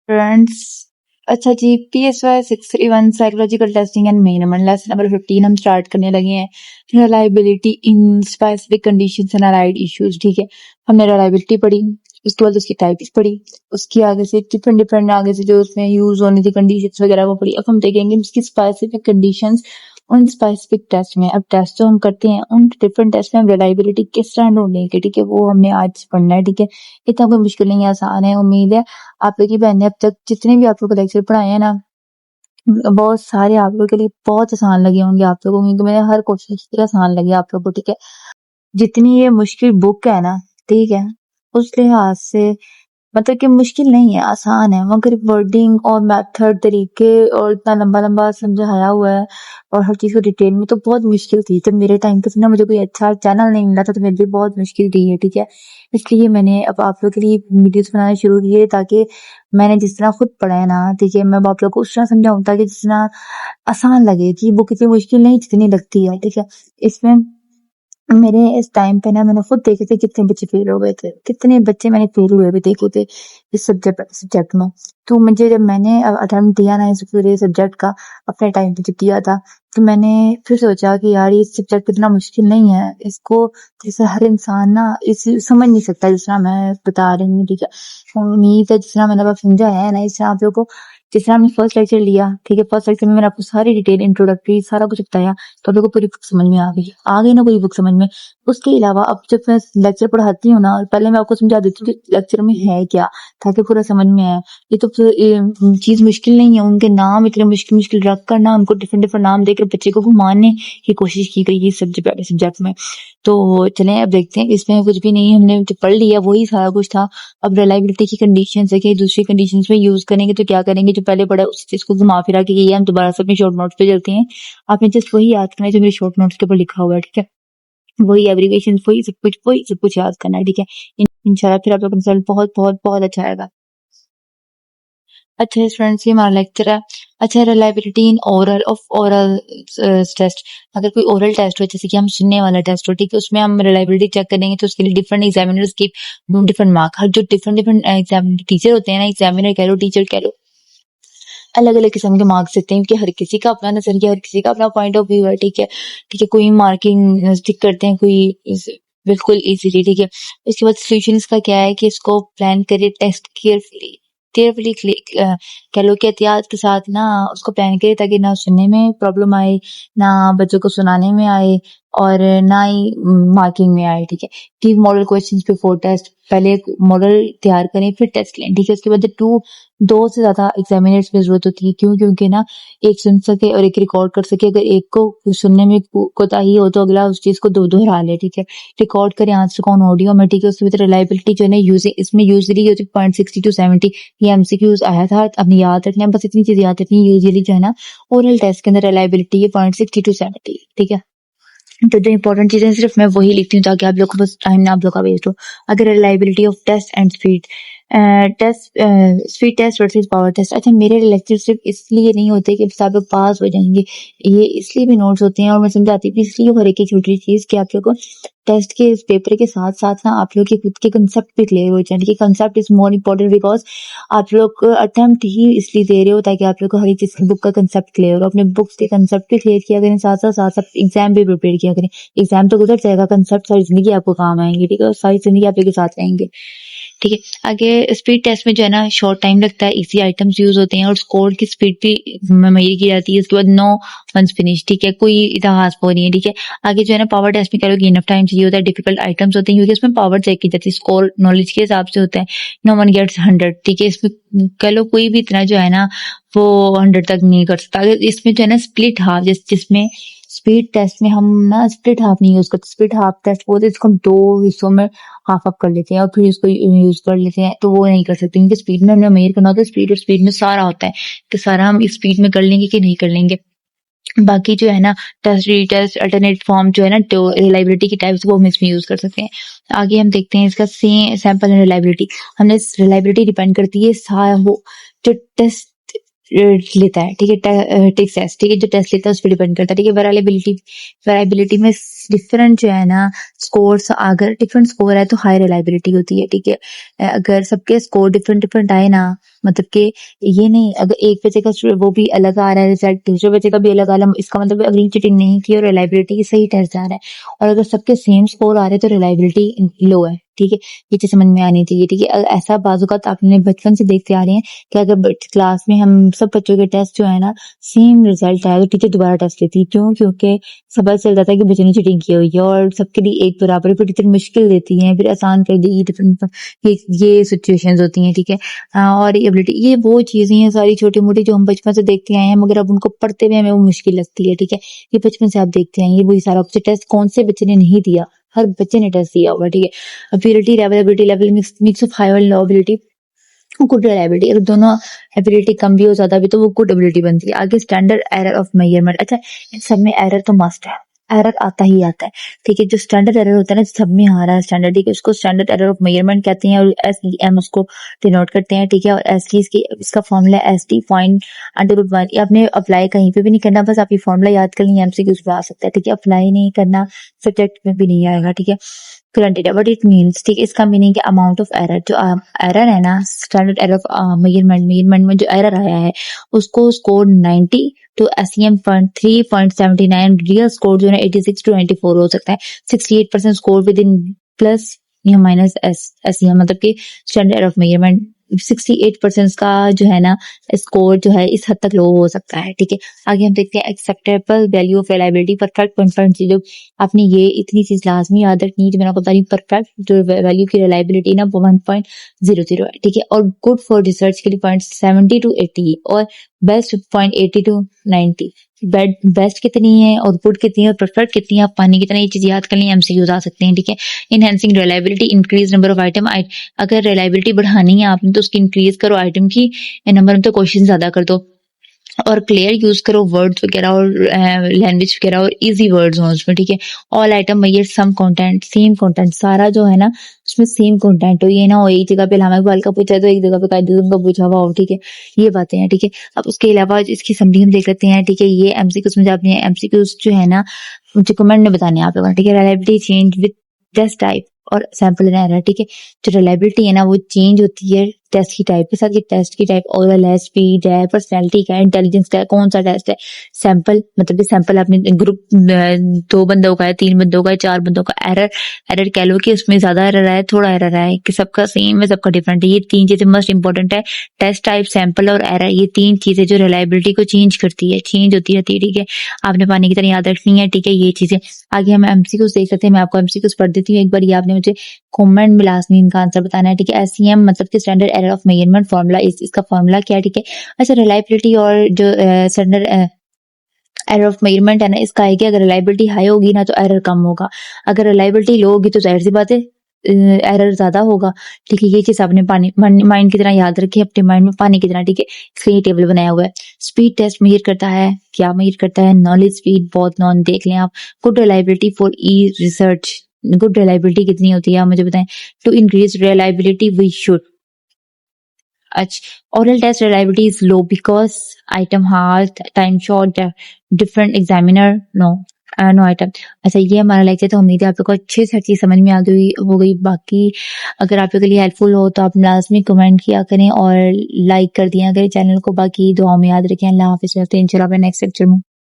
Friends, अच्छा जी, PSY 631 psychological testing and main lesson number 15 हम start करने लगे हैं। Reliability in specific conditions and allied issues. ठीक है, हमने रिलायबिलिटी पढ़ी, उसके बाद उसकी टाइप्स पढ़ी, उसकी आगे से डिफरेंट डिफरेंट आगे से जो उसमें यूज होनी थी कंडीशंस वगैरह वो पढ़ी। अब हम देखेंगे उसकी स्पेसिफिक कंडीशंस उन स्पेसिफिक टेस्ट में। अब टेस्ट जो हम करते हैं उन डिफरेंट टेस्ट में हम रिलायबिलिटी किस तरह ढूंढेंगे, ठीक है, वो हमने आज पढ़ना है। ठीक है, इतना कोई मुश्किल नहीं है, आसान है। उम्मीद है आप लोग की बहन ने अब तक जितने भी आप लोग को लेक्चर पढ़ाए हैं ना, बहुत सारे आप लोगों के लिए बहुत आसान लगे होंगे आप लोगों को, क्योंकि मैंने हर कोशिश की आसान लगे आप लोगों को। ठीक है, जितनी ये मुश्किल बुक है ना, ठीक है, उस लिहाज से मतलब कि मुश्किल नहीं है, आसान है, मगर वर्डिंग और मेथड तरीके और इतना लंबा लंबा समझाया हुआ है और हर चीज को डिटेल में, तो बहुत मुश्किल थी। जब मेरे टाइम पे ना मुझे कोई अच्छा चैनल नहीं मिला था तो मेरे लिए बहुत मुश्किल थी है। ठीक है, इसलिए मैंने अब आप लोग के लिए वीडियोस बनाना शुरू किए, ताकि मैंने जिस तरह खुद पढ़ा है ना, ठीक है, मैं अब आप लोग को उस तरह समझाऊं ताकि जिस तरह आसान लगे कि बुक इतनी मुश्किल नहीं जितनी लगती है। ठीक है, इसमें मेरे इस टाइम पे ना मैंने खुद देखे थे कितने बच्चे फेल हो गए थे, कितने बच्चे मैंने फेल हुए भी देखे थे इस सब्जेक्ट में। तो मुझे जब मैंने अटेम्प्ट दिया ना इस पूरे सब्जेक्ट का अपने टाइम पे जब दिया था, तो मैंने फिर सोचा कि यार ये सब्जेक्ट इतना मुश्किल नहीं है, इसको जैसे हर इंसान ना इस समझ नहीं सकता जिस तरह मैं बता रही हूँ। ठीक है, उम्मीद है जिस तरह मैंने अब समझा है ना, इस तरह आप लोगों को जिस तरह हमने फर्स्ट लेक्चर लिया, ठीक है, फर्स्ट लेक्चर में मैंने आपको सारी डिटेल इंट्रोडक्टरी सारा कुछ बताया, तो आप लोगों को पूरी बुक समझ में आ गई ना पूरी बुक समझ में। उसके अलावा अब जब मैं लेक्चर पढ़ाती हूँ ना, पहले मैं आपको समझा देती हूँ कि लेक्चर में है क्या, ताकि पूरा समझ में आए। ये तो चीज मुश्किल नहीं है, उनके नाम इतने मुश्किल मुश्किल रख कर ना उनको डिफरेंट डिफरेंट नाम देकर बच्चे को घुमाने की कोशिश की गई है सब्जेक्ट में। तो चलें अब देखते हैं, इसमें कुछ भी नहीं, हमने जो पढ़ लिया वही सारा कुछ था। अब रिलायबिलिटी की कंडीशन है कि दूसरी कंडीशन में यूज करेंगे तो क्या करेंगे, जो पहले पढ़ा उस चीज को घुमा फिरा के ये हम दोबारा से अपने शॉर्ट नोट्स पे चलते हैं। आपने जस्ट वही याद करना है जो मेरे शॉर्ट नोट्स के ऊपर लिखा हुआ है। ठीक है, वही एब्रीविएशन वही सब कुछ याद करना है। ठीक है, इंशाल्लाह फिर आप लोग का रिजल्ट बहुत बहुत बहुत अच्छा आएगा। अच्छा स्टूडेंट्स, ये हमारा लेक्चर है। अच्छा, रिलायबिलिटी इन ओरल टेस्ट। अगर कोई ओरल टेस्ट हो, जैसे कि हम सुनने वाला टेस्ट हो, ठीक है, उसमें हम रिलायबिलिटी चेक करेंगे तो उसके लिए डिफरेंट एग्जामिनर्स की डिफरेंट मार्क, हर जो डिफरेंट डिफरेंट एग्जाम टीचर होते हैं ना, एग्जामिनर कह लो टीचर कह लो, अलग अलग किस्म के मार्क्स देते हैं, क्योंकि हर किसी का अपना नजरिया, हर किसी का अपना पॉइंट ऑफ व्यू है। ठीक है, ठीक है, कोई मार्किंग स्टिक करते हैं, कोई बिल्कुल इजीली। ठीक है, इसके बाद सोल्यूशन इसका क्या है कि इसको प्लान करिए, टेस्ट केयरफुली केयरफुली कह लो कि एहतियात के साथ ना उसको प्लान करिए, ताकि ना सुनने में प्रॉब्लम आए, ना बच्चों को सुनाने में आए, और ना ही मार्किंग में आए। ठीक है, give model questions before test. पहले एक मॉडल तैयार करें फिर टेस्ट लें। ठीक है, उसके बाद दो से ज्यादा एग्जामिनर्स की जरूरत होती है। क्यों? क्योंकि ना एक सुन सके और एक रिकॉर्ड कर सके। अगर एक को सुनने में कोताही हो तो अगला उस चीज को दोहरा ले। ठीक है, रिकॉर्ड करे आंसर को ऑन ऑडियो में। ठीक है, उसके बाद रिलायबिलिटी जो है ना इसमें यूजली होती है 0.60 to 70। ये MCQs आया था, अपनी याद रखना है, बस इतनी चीज याद रखनी है। यूजली जो है ना ओरल टेस्ट के अंदर रिलायबिलिटी है 0.60 to 70। ठीक है, तो जो इंपॉर्टेंट चीजें सिर्फ मैं वही लिखती हूँ ताकि आप लोग को बस टाइम ना आप लोग का वेस्ट हो। अगर reliability of test and speed speed test versus power test. अच्छा, मेरे लेक्चर सिर्फ इसलिए नहीं होते कि आप लोग पास हो जाएंगे, ये इसलिए भी नोट्स होते हैं और मैं समझाती भी इसलिए हर एक छोटी चीज कि आप लोग को टेस्ट के इस पेपर के साथ साथ ना आप लोग के खुद के कंसेप्ट भी क्लियर हो जाए। कि concept is more important, because आप लोग अटेम्प्ट ही इसलिए दे रहे हो ताकि आप लोग को हर एक चीज की बुक का कंसेप्ट क्लियर हो। अपने बुक्स के कंसेप्ट भी क्लियर किया करें, साथ साथ एग्जाम भी प्रिपेयर किया करें। एग्जाम तो गुजर जाएगा, कंसेप्ट सारी जिंदगी आपको काम आएंगे। ठीक है, सारी जिंदगी आप लोग के साथ रहेंगे। ठीक है, आगे स्पीड टेस्ट में जो है ना शॉर्ट टाइम लगता है, इजी आइटम्स यूज होते हैं और स्कोर की स्पीड भी मेजर की जाती है। उसके बाद 9 वंस फिनिश। ठीक है, कोई इतिहास वो नहीं है। ठीक है, आगे जो है ना पावर टेस्ट में कह लो कि इनफ टाइम चाहिए होता है, डिफिकल्ट आइटम्स होते हैं क्योंकि इसमें पावर चेक की जाती है, स्कोर नॉलेज के हिसाब से होता है। No one gets 100। ठीक है, इसमें कह लो कोई भी इतना जो है ना वो 100 तक नहीं कर सकता। अगर इसमें जो है ना स्प्लिट हाफ, जिसमें स्पीड टेस्ट में हम ना स्प्लिट हाफ नहीं यूज करते। स्प्लिट हाफ टेस्ट बोलते हैं इसको हम 2 हिस्सों में हाफ अप कर लेते हैं और फिर इसको यूज कर लेते हैं, तो वो नहीं कर सकते क्योंकि स्पीड में हमने मेजर करना होता है। स्पीड और स्पीड में सारा होता है कि सारा हम इस स्पीड में कर लेंगे कि नहीं कर लेंगे। बाकी जो है ना टेस्ट रीटेस्ट अल्टरनेट फॉर्म जो है ना तो रिलायबिलिटी की टाइप्स वो हम इसमें यूज कर सकते हैं। आगे हम देखते हैं इसका सैंपल एंड रिलायबिलिटी। हमने रिलायबिलिटी डिपेंड करती है वो जो टेस्ट लेता है। ठीक है, टेस्ट टेस्ट, ठीक है, जो टेस्ट लेता है उस पर डिपेंड करता है। ठीक है, वेरिएबिलिटी में डिफरेंट जो है ना स्कोर्स, अगर डिफरेंट स्कोर है तो हाई रिलायबिलिटी होती है, ठीक है। अगर सबके स्कोर डिफरेंट डिफरेंट आए ना, मतलब कि ये नहीं अगर एक बच्चे का वो भी अलग आ रहा है रिजल्ट, दूसरे बच्चे का भी अलग आ रहा है, इसका मतलब अगली चीटिंग नहीं की और रिलायबिलिटी सही टेस्ट जा रहा है। और अगर सबके सेम स्कोर आ रहे हैं तो रिलायबिलिटी लो है, ठीक है। ये चीज समझ में आनी चाहिए, ठीक है। ऐसा बाजुकात आपने बचपन से देखते आ रहे हैं कि अगर क्लास में हम सब बच्चों के टेस्ट जो है ना सेम रिजल्ट आया तो टीचर दोबारा टेस्ट लेती है, क्यों? क्योंकि पता चल जाता है कि बच्चे ने चीटिंग की हुई है और सबके लिए एक बराबर है, फिर टीचर मुश्किल देती है, फिर आसान कर देगी, डिफरेंट ये सिचुएशंस होती हैं, ठीक है। और एबिलिटी ये वो चीजें हैं सारी छोटी मोटी जो हम बचपन से देखते आए हैं, मगर अब उनको पढ़ते हुए हमें वो मुश्किल लगती है, ठीक है। ये बचपन से आप देखते आए हैं, ये वही सारा कुछ टेस्ट कौन से बच्चे ने नहीं दिया, हर बच्चे ने टेस्ट दिया होगा, ठीक है। Ability level, ability level mix of high और लो एबिलिटी, गुड रिलायबिलिटी। अगर दोनों एबिलिटी कम भी हो ज्यादा भी तो वो गुड एबिलिटी बनती है। आगे स्टैंडर्ड एरर ऑफ मेजरमेंट, अच्छा इन सब में एरर तो मस्ट है, एरर आता ही आता है, ठीक है। जो स्टैंडर्ड एरर होता है ना सब में आ रहा है स्टैंडर्ड, ठीक है, उसको स्टैंडर्ड एरर ऑफ मेजरमेंट कहते हैं और SEM उसको डिनोट करते हैं, ठीक है। और एसटी इसका formula ST point under root 1, ये आपने अप्लाई कहीं पे भी नहीं करना, बस आप ये फॉर्मूला याद कर लें, MCQs पे आ सकता है, ठीक है। अप्लाई नहीं करना, सब्जेक्ट में भी नहीं आएगा, ठीक है। Current data what it means, ठीक है। इसका मीनिंग है अमाउंट ऑफ एरर, जो एरर है ना स्टैंडर्ड एरर ऑफ मेजरमेंट में जो एरर आया है उसको स्कोर 90 तो SEM 3.79, रियल स्कोर जो है 86 to 94 हो सकता है। 68% स्कोर विद इन प्लस या माइनस SEM, मतलब कि स्टैंडर्ड एरर ऑफ मेजरमेंट 68% का जो है ना स्कोर जो है इस हद तक लो हो सकता है, ठीक है। आगे हम देखते हैं acceptable value of reliability, perfect 1.0। आपने ये इतनी चीज लाजमी याद रखनी है जो मैंने आपको बता रही, परफेक्ट जो वैल्यू की रिलायबिलिटी ना 1.00 है, ठीक है। और गुड फॉर रिसर्च के लिए 0.70 to 80 और बेस्ट 0.80 to 90। बेस्ट कितनी है और गुड कितनी है और परफेक्ट कितनी है, आप पानी कितना, ये चीज याद कर लें, MCQs आ सकते हैं, ठीक है। Enhancing reliability, increase number of item, अगर रिलायबिलिटी बढ़ानी है आपने तो उसकी इंक्रीज करो आइटम की नंबर में, तो क्वेश्चन ज्यादा कर दो और क्लियर यूज करो वर्ड्स वगैरह और लैंग्वेज वगैरह और इजी वर्ड्स हो उसमें, ठीक है। ऑल आइटम मैयर सम कंटेंट, सेम कंटेंट, सारा जो है ना उसमें सेम कंटेंट हो, ये ना हो एक जगह पे अल्लामा इकबाल का पूछा है तो एक जगह पे कायदे का पूछा हुआ हो, ठीक है। ये बातें हैं, ठीक है। अब उसके अलावा इसकी समरी हम देख लेते हैं, ठीक है। ये MCQs में आपने MCQs जो है ना मुझे कमेंट में बताने आप लोगों, ठीक है। Reliability change with test type और सैंपल एंड एरर, ठीक है। जो रिलायबिलिटी है ना वो चेंज होती है टेस्ट की टाइप के साथ, ये टेस्ट की टाइप ओरल है, स्पीड है, पर्सनैलिटी का है, इंटेलिजेंस का है, कौन सा टेस्ट है। सैंपल मतलब कि सैंपल आपने ग्रुप 2 बंदों का है, 3 बंदों का है, 4 बंदों का, एरर कह लो कि उसमें ज्यादा एरर है थोड़ा एरर है कि सबका सेम है सबका डिफरेंट है। ये 3 चीजें मस्ट इंपॉर्टेंट है, टेस्ट टाइप, सैंपल और एरर, ये 3 चीजें जो रिलायबिलिटी को चेंज करती है, चेंज होती रहती है, ठीक है। आपने पानी की तरह याद रखनी है, ठीक है। ये चीजें आगे हम MCQs देख सकते हैं, मैं आपको MCQs पढ़ देती हूँ एक बार, ये आपने मुझे कमेंट में लास्ट में इनका आंसर बताना है, ठीक है। SEM मतलब कि standard error of measurement formula, इसका फॉर्मूला क्या है, ठीक है। अच्छा रिलायबिलिटी और जो स्टैंडर्ड एरर ऑफ मेजरमेंट है ना इसका है कि अगर रिलायबिलिटी हाई होगी ना तो एरर कम होगा, अगर रिलायबिलिटी लो होगी तो जाहिर सी बात है एरर ज्यादा होगा, ठीक है। ये चीज आपने पानी माइंड की तरह याद रखी है, अपने माइंड में पानी की तरह, ठीक है। इसलिए टेबल बनाया हुआ है। स्पीड टेस्ट मेजर करता है, क्या मेजर करता है, नॉलेज स्पीड, बहुत नॉन देख लें आप। Good reliability for a research, good reliability कितनी होती है आप मुझे बताएं। To increase reliability we should, अच्छा oral test reliability is low because item hard, time short, different examiner, no item। अच्छा ये हमारा लेक्चर तो उम्मीद है आप लोग को अच्छे से हर चीज समझ में आ गई हो गई। बाकी अगर आप लोग के लिए हेल्पफुल हो तो आप लाजमी कमेंट किया करें और लाइक कर दिया करें चैनल को। बाकी दुआ में याद रखें। अल्लाह हाफिज़, इंशाल्लाह नेक्स्ट लेक्चर में।